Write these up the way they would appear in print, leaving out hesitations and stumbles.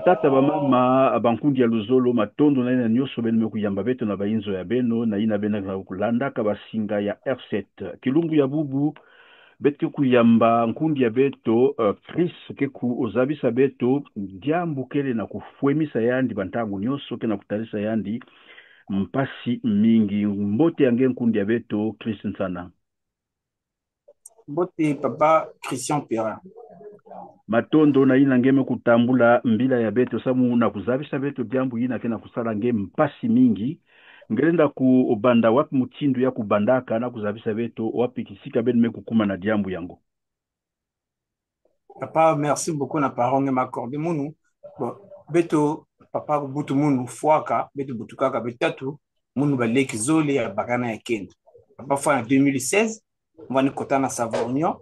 batata bamama bankundi ya luzolo matondo na ina nyonso beno mekuyamba beto na bayinzo ya beno na ina bena na kulandaka basinga ya R7 kilungu ya bubu betu kuyamba nkundi ya beto Chris keku ozabisa beto diambu kele na kufwemisa yandi bantangu nyonso ke na kutalisa yandi mpasi mingi mbote yange nkundi ya beto Chris nsana Bote papa Christian Perrin. matondo na ina ngeme kutambula mbila ya beto samu na kuzabisa beto diambu ina kena kusala nge mpasi mingi ngelenda ku obanda wapi mutindu ya kubandaka na kuzabisa beto wapi kisika benu mekukuma na diambu yango. Papa, merci beaucoup na parole m'accordé munu. Bon, beto papa butu munu fuaka, beto butu kaka betatu munu baleki zole ya bakana ya kenda. Papa fois en 2016, on va nous coter na Savognon.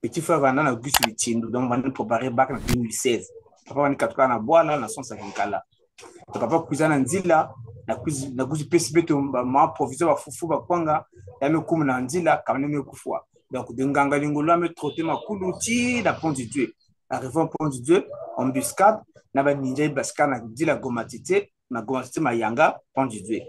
Petit frère va na gusu bitindu, donc on va nous préparer bac en 2016. Papa va nous katuka na boala na son sakinkala. Papa kuzana nzila na gusu pesi beto ma proviseur wa fufu ba kwanga ya mekumu na nzila kamene mekufua. Donc, de Nganga Lingolo, me trotter ma coulouti, la pont du Dieu. Arrivons au pont du Dieu, embuscade, na ba ninja baska na dit la gomatité, na gomatité ma yanga, pont du Dieu.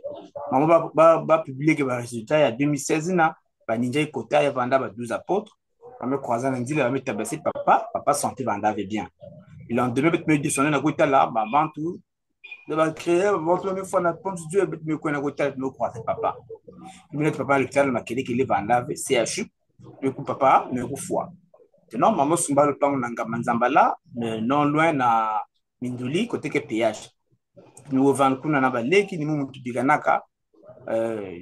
Maman ba publier que ba résultat ya 2016 na ba ninja kota ya vanda ba 12 apôtres. On me croisant na dit la me tabasser papa santé vanda avait bien. Il en demain me dissonner na kota là, ba bantu de ba créer votre même fois na pont du Dieu me ko na kota me croiser papa. Me papa l'hôpital ma kele que vanda CHU. Le coup papa me foi non maman sumba le temps nanga manzambala non loin na Minduli côté que péage nous vend kuna na baleki ni mutu biganaka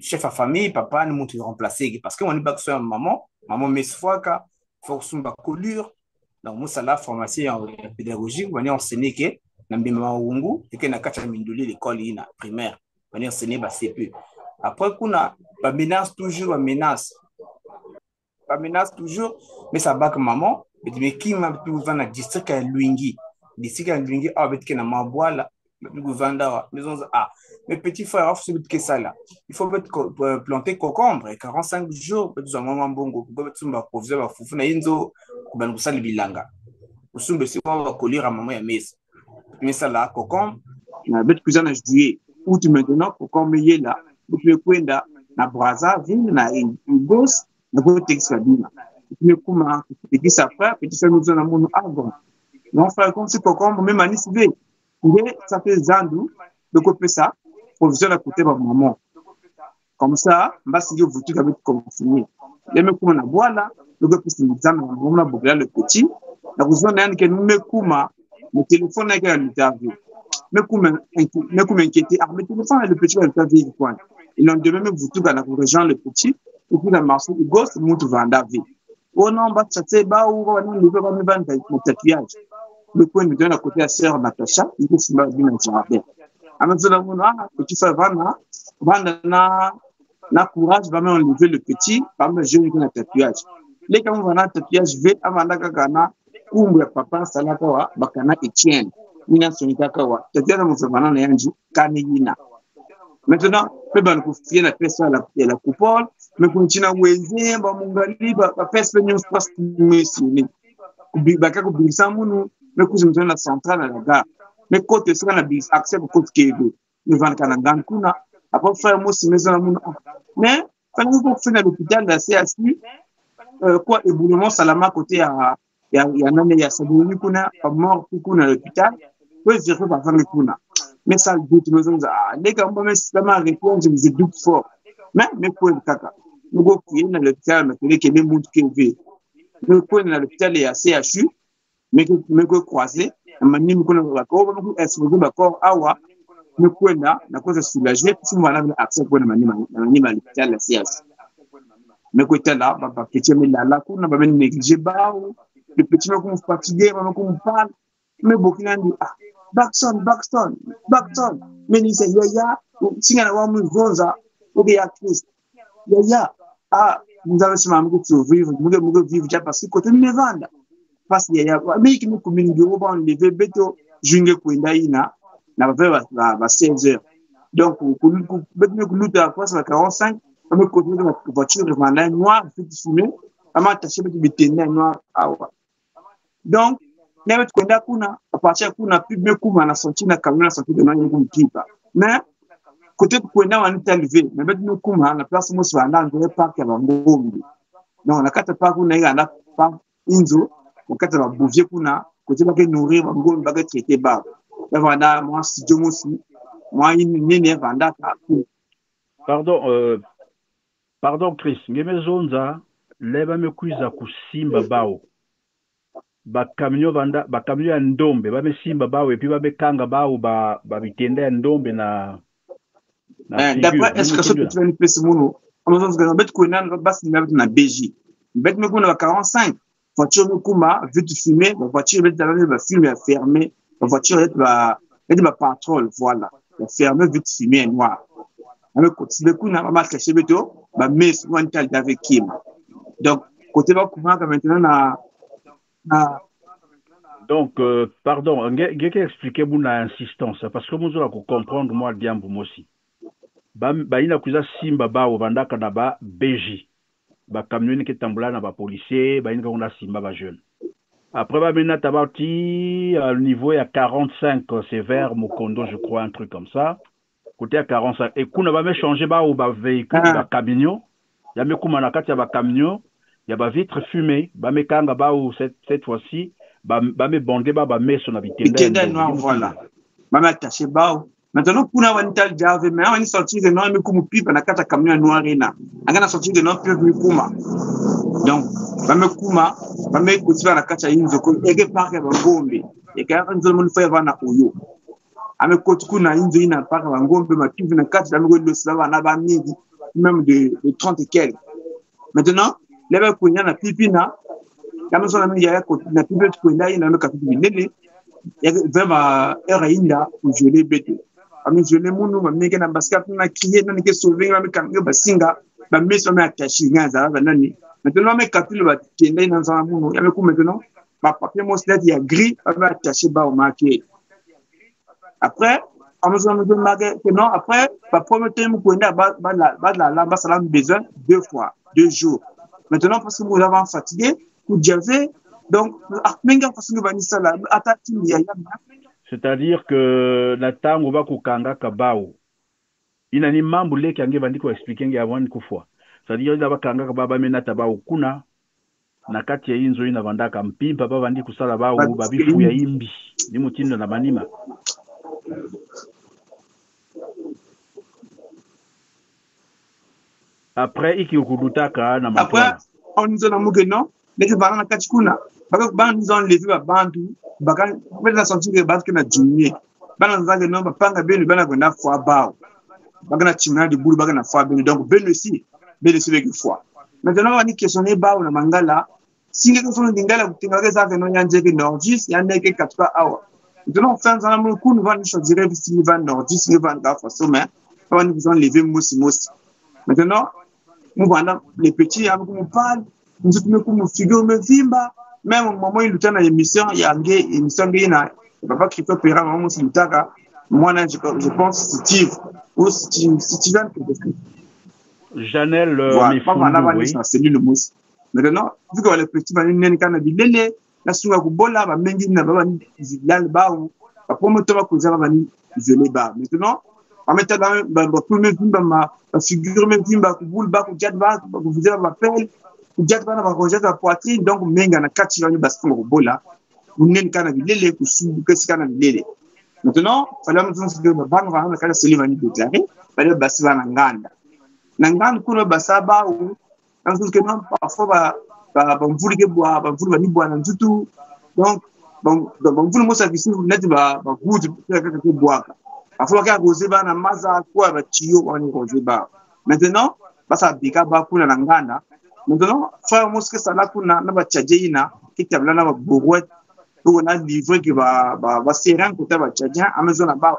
chef à famille papa ni mutu remplacer parce que on est back sur maman mesfoaka faut sumba colure donc moi ça la formation en pédagogie on est enseigné que na mbima wungu et que na kacha Minduli l'école ina primaire on est enseigné ba CP après kuna ba menace toujours ba menace toujours, mais ça bat que maman, mais qui m'a pu vendre à district à Luingi, district à Luingi, avec qui n'a ma bois là, mais vendre maison ah, mes petits frères, off celui que ça là, il faut planter cocombre, 45 jours, tu as maman bongo, tu vas proviser à foufou na inzo, ben vous savez bilanga, vous savez si on va coller à maman et mes, mais ça là cocombre, na bet cousin à juillet, où tu maintenant cocombre y est là, vous pouvez kwenda na Brazzaville na Igos. Na côté Sabina. Mais comment petit ça frère, petit ça nous en a mon arbre. Mon frère comme c'est comme même à Nice B. Ça fait Zandou, de couper ça, provision à côté de maman. Comme ça, bah si vous tout avec confiné. Les mecs comme on a bois là, le gars plus nous en on a beaucoup le petit. La raison est que nous me kuma, le téléphone est à l'interview. Me kuma inquiété, ah mais téléphone est le petit à l'interview quoi. Il en demain vous tout à la région le petit. Et puis la marché de gosse monte vendavé. Oh non, bah ça c'est bas ou on ne peut pas me vendre mon tatouage. Le coin me donne à côté à sœur Natacha, il faut se mettre bien en jardin. Amazon petit frère vendre na courage va m'enlever le petit, va me jeune un tatouage. Les quand on va na tatouage ve amanda kakana kumbe papa salaka wa bakana Etienne. Nina sonika kawa. Tatouage mo fait banana yanji kanina. Maintenant, pe ban ko fier na pesa la coupole, mais continue à ouézer, ba mungali ba pesa news pass misini. Ba ka ko bisa munu, mais ko zimtana la centrale à la gare. Mais côté sera na bis accès ko côté kego. Ne van kana kuna, après faire mo si maison munu. Mais quand vous pour finir l'hôpital la CSI, quoi éboulement salama côté à ya nane ya sabuni kuna, pas mort kuna l'hôpital, ouais je vais pas faire le kuna. Mais ça, les gars, moi, c'est ma réponse, je me doute fort. Mais pour le caca, nous allons fouiller dans l'hôpital, mais que les gens qui vivent. Nous allons dans l'hôpital et à CHU, mais que nous croiser, nous allons d'accord, nous allons exposer d'accord, awa, nous allons là, nous allons soulager, puis nous allons accès pour l'hôpital, la CHU. Mais que là, papa, petit, mais là, nous allons négliger, le petit, nous allons fatiguer, nous allons parler, mais beaucoup d'gens disent, Baxton. Mais il dit, Yaya, si on a un zonza, ou bien Christ. Yaya, nous avons ce moment de vivre, nous vivre déjà parce que côté nous vendre. Parce que Yaya, mais qui nous communique, on va enlever beto, junge kuendaina, na va 16 heures. Donc, pour nous, à quoi ça va 45, on va continuer dans la voiture, on va noir, on va fumer, on va attacher le bétail noir. Donc, Nemet kwenda kuna apatia kuna pibe kuma na senti na camion na senti de nani kumpipa. Mais côté kwenda wanita levé, mais bet me kuma na place mo so anda ndo park ya bangombi. Non na kata park kuna ina na park inzo, na kata ba bouvier kuna côté ba ke nourrir bangombi ba ke traiter ba. Ya vanda moi studio mo si moi nini vanda ka. Pardon Chris, ngemezonza leba mekuiza kusimba bao. Bakamyo ya ndombe bamesimba bao epi babekanga bao babitenda ya ndombe na d'après est-ce que tu veux une place mono on va bet ko nan bas na BJ bet me ko na 45 voiture me kuma vite fumer la voiture bet dans le film est fermé la voiture est ba patrol voilà la fermé vite fumer noir avec côté ko na ma caché beto ba mes one tal avec Kim donc côté ba kuma maintenant na donc pardon ngeke expliquer buna insistance parce que mozo la comprendre moi diambo mosi ba ina kuza simba bao vandaka na ba BJ ba camion ki tambula na ba policier ba ina kuna simba ba jeune après ba mena tabati au niveau ya 45 c'est vers Mokondo je crois un truc comme ça côté à 45 et kuna ba me changer ba ou ba véhicule ba camion ya me kuma na kati ya ba camion ya ba vitre fumée ba me kanga ba ou cette fois-ci ba me bondé ba meso na bitenda noir voilà ba me attaché ba maintenant kuna wanita jave mais on est sorti de non me kuma pipa na kata camion noir ina angana sorti de non plus kuma donc ba me kuma ba me kutiba na kata inzo ko ege park ya bangombe e ka nzo mun fa vana uyo ame kotukuna inzo ina park ya bangombe ma pipa na kata ba me sala na ba midi même de 30 et quelques maintenant lebe kunya na pipina kama sona mimi ya ko na pipa kwenda ina me kapipi nene ya vraiment heure inda pour geler bête ami geler munu ma meke na basket na kiye na ke sauver ma kanyo basinga ba meso ma attaché ngaza ba nani maintenant me kapilo ba kenda ina nzama munu ya me ku maintenant ba papier mo sled ya gris ba attaché ba au marqué après Amazon me demande que non après ba premier temps kwenda ba salam besoin 2 fois 2 jours maintenant parce que vous avez fatigué vous avez donc c'est-à-dire que na tango ba kukanga kabao ina ni mambo leki ange bandiko expliquer nge avant kufwa c'est-à-dire ina bakanga kababa mena tabao kuna na kati ya inzo ina bandaka mpimpa baba ndi kusala bao babifu ya imbi ni mutindo na manima après iki ukudutaka na matwala après on nous a mugeno les bana na kati kuna baka bana nous ont levé ba bantu baka mettre la sortie de base que na diminuer bana nzange no bapanga benu bana gona fois bao baka na chimna de boule baka na fois benu donc benu aussi avec fois maintenant on a questionné bao na mangala singe ko sono dingala kutinga za que no yanje ke nordis yande ke 4 hours maintenant on fait dans le coup nous va nous choisir si va nordis ni va da façon mais on nous ont levé mosi maintenant nous voilà les petits avec nous parle nous me comme figure me vimba même au moment il lutana émission il y a une émission ina papa qui peut pera maman si lutaka moi je pense Steve ou Steven Janelle oui c'est lui le mot maintenant vu que les petits va nene kana bilele na sunga kubola ba mengi na baba zilal ba ba promoteur ba kuza ba ni isolé ba maintenant en mettant dans premier vimba ma figure même vimba kubul ba ku jadba ku vizela ba pelle kujata bana bakonja la poitrine donc menga na kati ya baston bola unen kana bilele kusubu kesi kana bilele maintenant fala mzungu de bana bana kana Sullivan déclaré bale basiba na nganda kuna basaba ou dans que non parfois ba mvuli ke boa ba mvuli ni boa na nzutu donc bon mvuli mo service net ba good ke boa parfois ka goze bana maza kwa ba tiyo wani goze ba maintenant basa bika ba kuna na nganda maintenant frère mosque ça là kuna na ba charger ina kitabla na ba bourouette pour na livrer que ba seran ko ta ba charger Amazon ba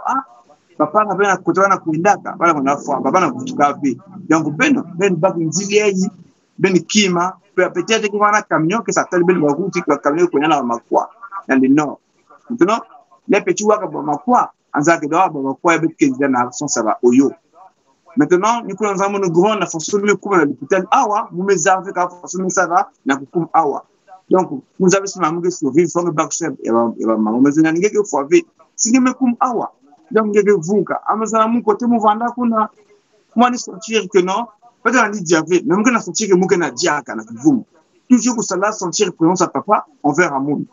papa na bena ko na kuindaka bala na fois baba na kutuka be donc ben ba nzili ben kima peut-être que wana camion que ça telle belle route que camion ko na makwa dans le nord maintenant les petits waka ba makwa anza ke do ba makwa be ke na son ça va oyo. Maintenant, nous avons une grande fonction de l'hôpital Awa, nous mes armes, ça va, nous avons Awa. Donc, vous avez ce maman qui survit, faut que baksheb, et maman, mais il y a faut avec, si vous me comme awa, donc il y a vous, amazon, mon côté, mon vanda, kuna, moi, ne sentir que non, peut-être on dit diable, même que na sentir que mon que na diaka, na vous, toujours que cela sentir que non, sa papa, envers un monde.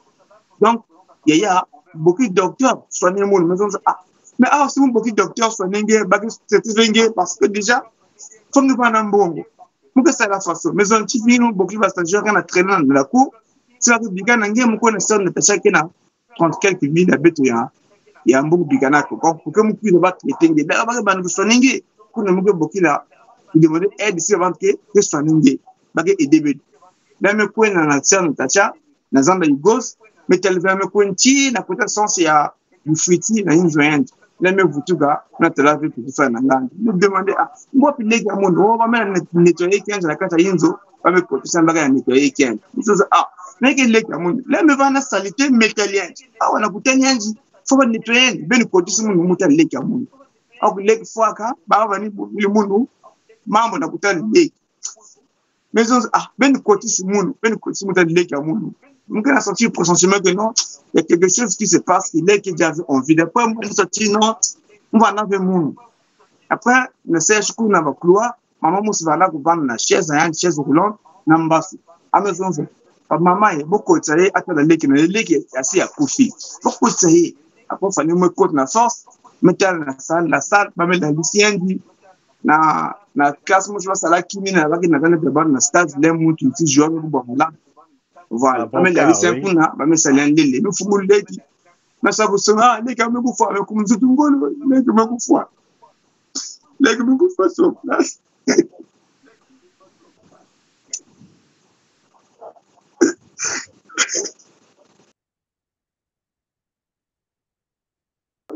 Donc, il y a beaucoup de docteurs soignent le monde, mais on dit, ah, mais ah, si beaucoup de docteurs soignent, parce que déjà, faut que nous prenions un bon. Muke sala faso maison tifino bokli ba stagiaire kana traîner dans la cour c'est que bigana ngie muko na sala pesa kena 30 quelques mille beto ya mbugu bigana ko ko que muku no ba traiter da ba ba so ninge kuna muke bokila il demande aide si avant que so ninge ba ke aider na me ko na sala tacha na zamba igos mais tel va me ko nti na kota sens ya mfiti na inzoyant na me vutuga na telavi kufa na ngandi nous demander ah ngopi legi ya mondo ba mena nettoyer kenja na kata yinzo ba me ko pisa mbaga ya nettoyer kenja nous ah na ke legi ya mondo la me va na salité métallienne ah wana kutani yanji faut ba nettoyer ben ko tisi mundu muta legi ya mondo au legi fwaka ba ba ni mundu mambo na kutani legi mais ah ben ko tisi mundu ben ko tisi muta legi ya mondo donc on a senti pressentiment que non, il y a quelque chose qui se passe, il est qui déjà envie. Après, on a senti non, on va en avoir mon. Après, le siège qu'on a couloir, maman mousse va là pour prendre la chaise, une chaise roulante, n'embasse. À maison, maman est beaucoup de ça, à la lèque, mais le lèque est assez à coucher. Beaucoup de ça, après, il fallait me côte la force, mettre la salle, pas mettre la lycéenne, na classe, moi, je vois ça là, qui m'a dit, na stage, les mots, tu dis, je vais vous là. Voilà, bon mais la c'est pour na, mais ça l'endele, nous fumons leki. Mais ça vous sera, les gars me bouffent avec comme tout le monde, les gars me bouffent. Les gars me bouffent sur place.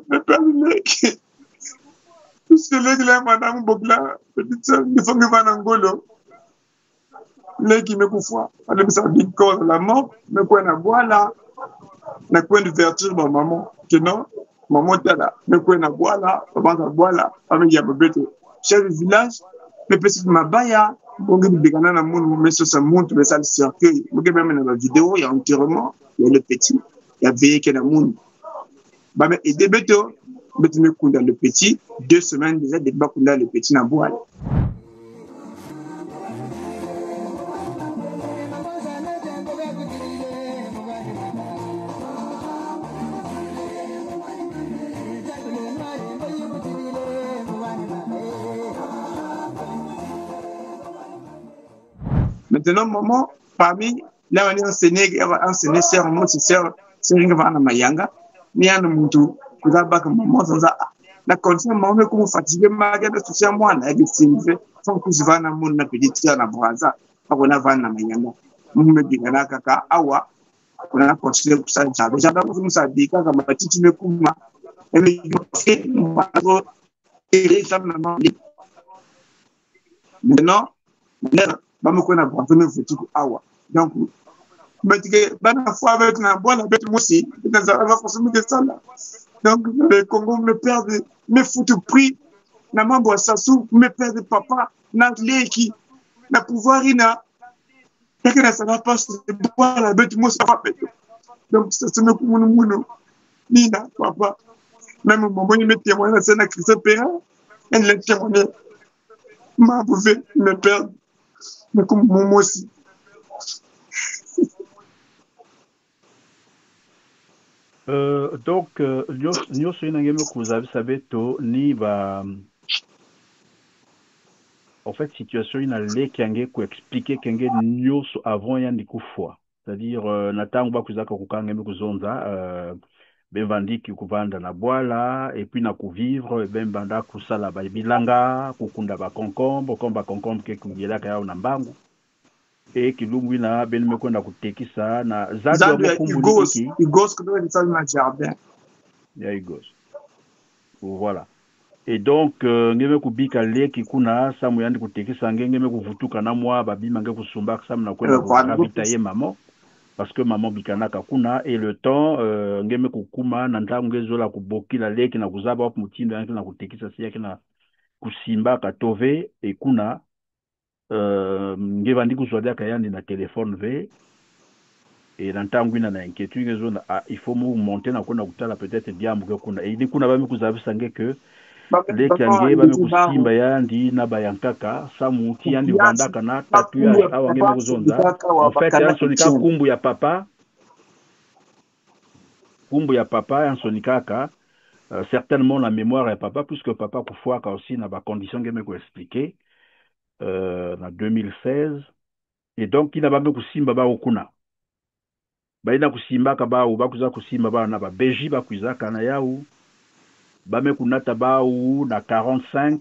Mais pas le leki. Puisque leki là, madame Bogla, petite sœur, il faut que je vienne en Golo. Leki me bouffent. Elle me ça big call la mort, mais quoi na voilà. Na coin d'ouverture ma maman que non maman tala mais quoi na boila maman na boila avec ya bébé chef du village mais petit ma baya bon que bigana na mon mais ça monte mais ça le cercueil vous que même dans la vidéo il y a enterrement il y a le petit il y a veillé que na mon ba mais aider beto beto me kunda le petit 2 semaines déjà de ba kunda le petit na boila. Maintenant, maman, parmi là, on est enseigné, sœur, moi, c'est sœur, c'est rien que va mayanga, ni un moutou, vous avez pas que maman, ça, la condition, maman, comme fatigué, ma gueule, tout ça, moi, là, il s'est sans que je vais dans mon appétit, à la braza, on a va na mayanga, on me dit, là, kaka, awa, on a continué pour ça, j'avais comme ça, dit, kaka, ma petite, me kuma, et me dit, et ça, maman, maintenant, là, bame ko na brazo me futi ko awa donc metike bana fois avec na bois la bête moussi dans ça va consommer de ça là donc le Congo me perd me foutu pris na mambo sasu me perd papa na leki na pouvoir ina que na ça va pas bois la bête moussi pas bête donc ça se me kumunumu ni na papa même maman il me témoigne ça na Christ Père elle le témoigne ma pouvait me perdre mais comme moi aussi. Donc, nyonso ye nangemi kozabisa beto ni ba en fait situation ina leki yange koexplike kenge nyonso avant yandi kufwa c'est-à-dire na ntango bakuzaka kokangemi kozonza bevandiki kuvanda na bwala et puis na kuvivre bembanda kusala bilanga kukunda bakoncombre comme bakoncombre ke kuyelaka yao na mbangu e kilungu ina beni mekwenda kutekisa na zadu ya mokumbu iki igos kutoka nisali na jardin ya igos voilà et donc ngeme kubika leki kuna samu yandi kutekisa ngeme kuvutuka na mwa babima nge kusumba samu na kwenda kuvitaye maman parce que maman bikanaka kuna et le temps ngeme kukuma na ntango ngezola kubokila leki na kuzaba op mutindo yanki na kutekisa siya kina kusimba katove et kuna nge bandi kuzwadia kayandi na telefone ve et ntango ina na inquiétude zo na il faut mu monter na kuna kutala peut-être diambu ke kuna et ni kuna bami kuzabisange que leki yange bami kusimba yandi na bayankaka samu ti yandi vandaka na tatouage awange me kuzonza en fait yansonika kumbu ya papa yansonikaka certainement la mémoire ya papa puisque papa kufuaka aussi na ba condition ngeme ko expliquer na 2016 et donc ina bami kusimba ba okuna baina kusimbaka bawu bakuza kusimba bana na babeji bakuizaka na yau bame kunata bawu na 45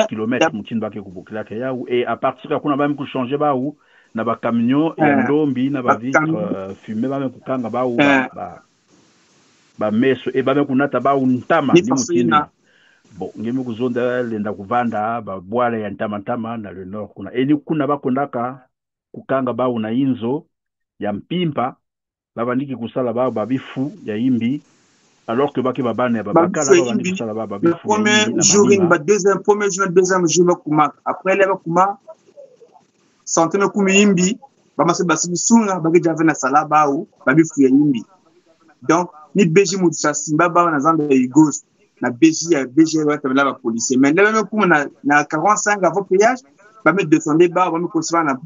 km mutini bake kubukilaka yau et à partir ya kuna bame kuchanger bawu na bacamion ya ndombi na bavitre fume bame kukanga bawu bameso et bame kunata bawu ntama ni mutini bon ngemi kuzonda lenda kuvanda babwala ya ntama na le nord kuna et ni kuna bakondaka kukanga bawu na inzo ya mpimpa babandiki kusala bao babifu ya imbi alors que baki babane babakala babandiki kusala bao babifu ya imbi na madima premier jour deuxième jour bakuma après les bakuma santene kumi imbi bamase basi sunga baki jave na sala bao babifu ya imbi donc ni beji mutsa simba bao na zamba ya gauche na beji wa tabela ba policier mais là même kuma na 45 avant péage ba me descendre bao ba me kosiba na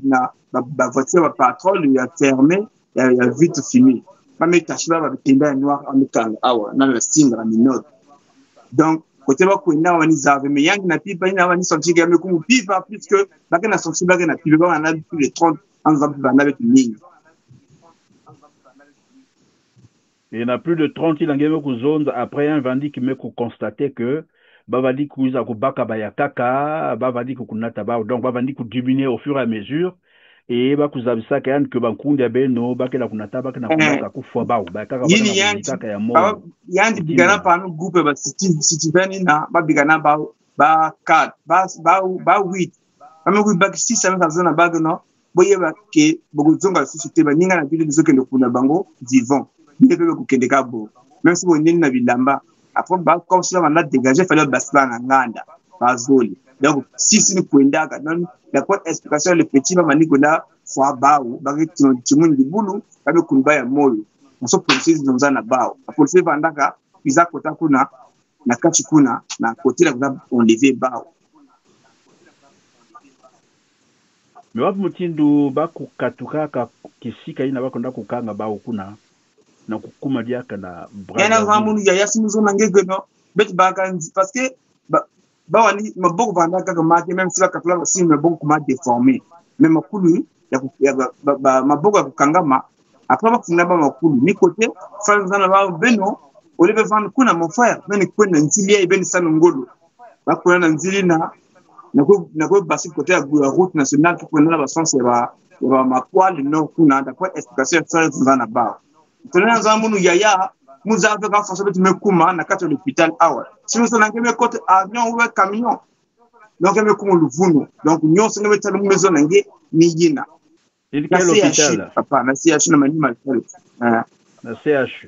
ba voiture ba patrol ya fermé ya vite fumée ba me tachiba ba tenda noir en kanga awa na la singa la minute donc côté ba ko ina wani zave mais yang na pipa ina wani sorti ga me kumu pipa puisque ba na sorti ba na pipa ba na plus de 30 ans ba na avec ligne. Il y en a plus de 30 il angeme kuzonda après un vandi qui me constater que bavandi kuza kubaka bayakaka bavandi kunata ba donc bavandi ku diminuer au fur et à mesure et bakuzabisaka yani que bankundi abeno bakela kunata bakena kunaka kufwa bao bakaka bakena kuzikaka ya moyo yandi bigana panu groupe ba citizen na ba bigana ba 4 ba 8 kama ku bak 6 sama zona bago no boye ba ke bogozonga société ba ninga na bili zokende kuna bango vivant bile pe kokende ka bo même si bonini na bilamba après ba comme ça on a dégagé fallait basba na nganda bazoli donc si ni kuendaka donc la quoi explication le petit ba maniko na fwa bao ba ke timundi bulu ba be kunba ya moyo so police zonza na bao police vandaka iza kota kuna na kati kuna na côté la on lever bao mais wapi mutindu bakukatukaka kisika ina bakonda kukanga bao kuna na kukuma diaka na yana zamunu ya yasimuzo na ngegeno bet bakanzi parce que ba wani maboko vanda kaka mate même si la katla si maboko kuma déformé mais makulu ya maboko ya kukangama après ba funa ba makulu ni côté frère zana ba beno olive van kuna mon frère meni kwenda nzili ya ben sana ngolo ba kuna na nzili na ko basi côté ya route nationale qui prenait la sens ya makwali no kuna da kwa explication frère zana ba tena zamunu yaya muzabe ka faso betu mekuma na kati l'hôpital awa sino so nangeme côté avion ou camion donc me kuma luvunu donc nyo so ngeme tala maison nange ni yina il quel hôpital papa na CH na mani mal na CH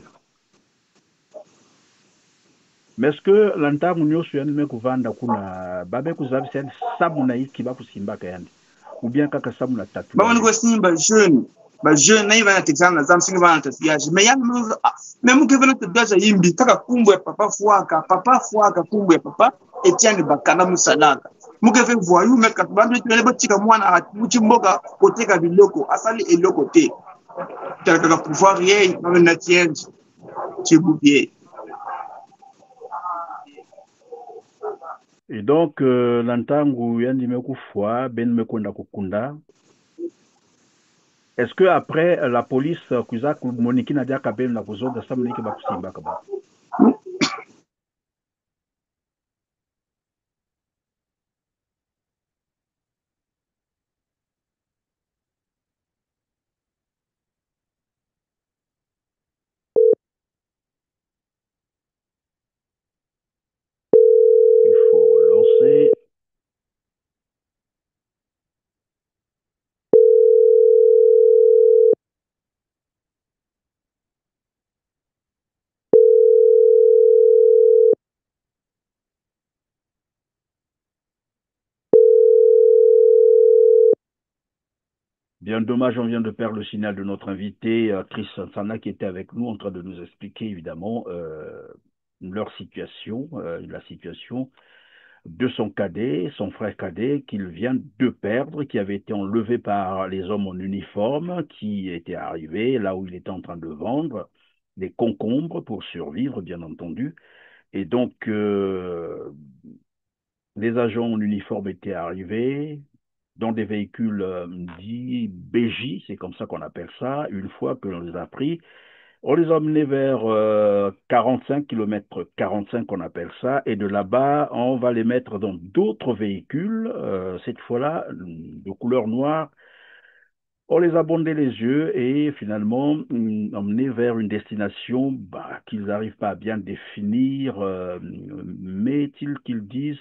mais est-ce que lantamu nyoso yani me kuvanda kuna babe kuzabisa yani sabu na iki bakusimbaka yani ou bien kaka sabu na tatu ba wani ko simba jeune ba jeune na ibana texana zam singa bana tasiyaje mais yangu même mu kevena tadaja yimbi kaka kumbu ya papa fuaka kumbu ya papa Etienne bakana musalaka mu keve voyou mais kat bandu tele botika mwana muchi mboka koteka biloko asali eloko te kaka pouvoir yeye na tienge chibubier. Et donc lantangu yandi mekufwa ben mekonda kukunda. Est-ce que après la police kuza moniki na dia kabel na kuzonda sa moniki ba kusimba kaba? Il faut relancer. Bien dommage, on vient de perdre le signal de notre invité, Chris Santana, qui était avec nous en train de nous expliquer évidemment leur situation, la situation de son cadet, son frère cadet, qu'il vient de perdre, qui avait été enlevé par les hommes en uniforme, qui était arrivé là où il était en train de vendre des concombres pour survivre, bien entendu. Et donc, les agents en uniforme étaient arrivés dans des véhicules dits BJ, c'est comme ça qu'on appelle ça. Une fois que l'on les a pris, on les a emmenés vers 45 km 45 on appelle ça, et de là-bas, on va les mettre dans d'autres véhicules, cette fois-là, de couleur noire. On les a bondés les yeux et finalement emmenés vers une destination qu'ils n'arrivent pas à bien définir, mais qu'ils disent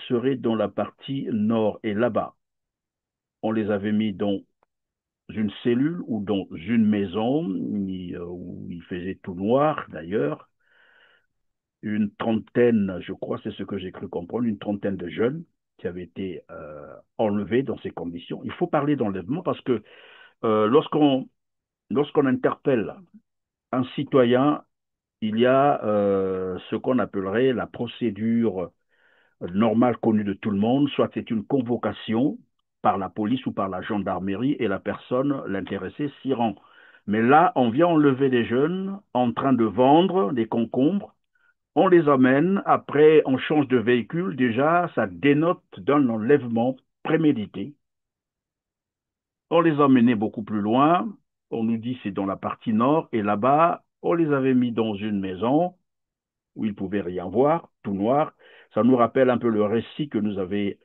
serait dans la partie nord. Et là-bas, on les avait mis dans une cellule ou dans une maison où il faisait tout noir d'ailleurs. Une trentaine, je crois, c'est ce que j'ai cru comprendre, une trentaine de jeunes qui avaient été enlevés dans ces conditions. Il faut parler d'enlèvement parce que lorsqu'on interpelle un citoyen, il y a ce qu'on appellerait la procédure normale connue de tout le monde, soit c'est une convocation par la police ou par la gendarmerie et la personne, l'intéressée, s'y rend. Mais là, on vient enlever des jeunes en train de vendre des concombres, on les emmène, après on change de véhicule, déjà ça dénote d'un enlèvement prémédité. On les a emmenés beaucoup plus loin, on nous dit c'est dans la partie nord, et là-bas, on les avait mis dans une maison où ils ne pouvaient rien voir, tout noir. Ça nous rappelle un peu le récit que nous avait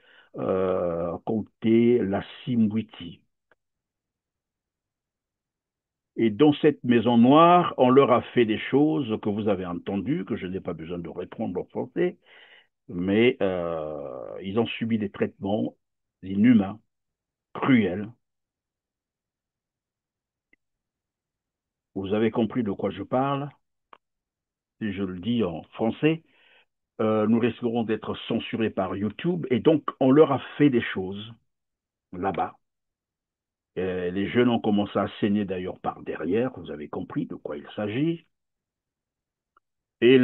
conté la Simwiti. Et dans cette maison noire, on leur a fait des choses que vous avez entendues, que je n'ai pas besoin de reprendre en français, mais ils ont subi des traitements inhumains, cruels. Vous avez compris de quoi je parle? Si je le dis en français, nous risquerons d'être censurés par YouTube, et donc on leur a fait des choses là-bas. Les jeunes ont commencé à saigner d'ailleurs par derrière, vous avez compris de quoi il s'agit. Et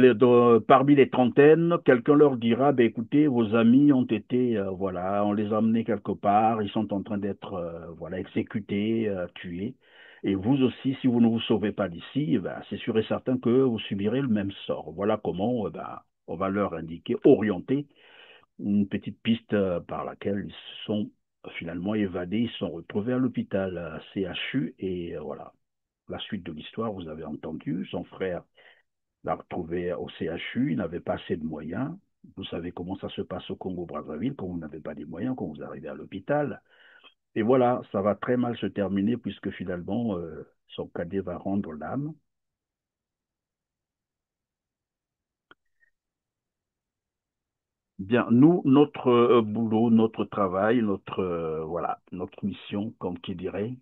parmi les trentaines, quelqu'un leur dira, ben, écoutez, vos amis ont été, voilà, on les a emmenés quelque part, ils sont en train d'être, voilà, exécutés, tués. Et vous aussi, si vous ne vous sauvez pas d'ici, ben, c'est sûr et certain que vous subirez le même sort. Voilà comment, ben, on va leur indiquer, orienter une petite piste par laquelle ils se sont finalement évadés, ils se sont retrouvés à l'hôpital CHU, et voilà. La suite de l'histoire, vous avez entendu, son frère l'a retrouvé au CHU, il n'avait pas assez de moyens. Vous savez comment ça se passe au Congo-Brazzaville, quand vous n'avez pas des moyens, quand vous arrivez à l'hôpital. Et voilà, ça va très mal se terminer puisque finalement, son cadet va rendre l'âme. Bien, nous, notre boulot, notre travail, voilà, notre mission, comme qui dirait,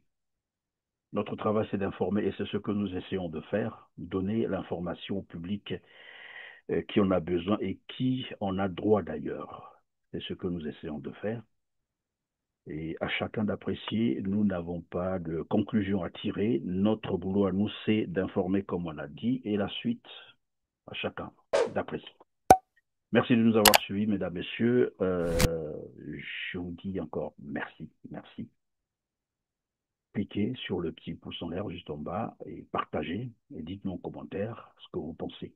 notre travail, c'est d'informer et c'est ce que nous essayons de faire, donner l'information au public qui en a besoin et qui en a droit d'ailleurs. C'est ce que nous essayons de faire. Et à chacun d'apprécier, nous n'avons pas de conclusion à tirer. Notre boulot à nous, c'est d'informer comme on a dit, et la suite, à chacun d'apprécier. Merci de nous avoir suivis, mesdames, messieurs. Je vous dis encore merci, merci. Cliquez sur le petit pouce en l'air juste en bas et partagez et dites-nous en commentaire ce que vous pensez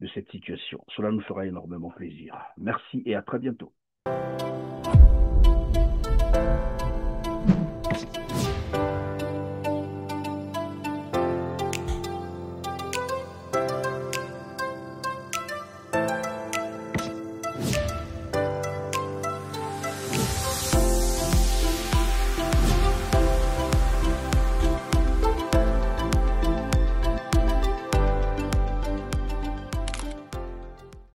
de cette situation. Cela nous fera énormément plaisir. Merci et à très bientôt.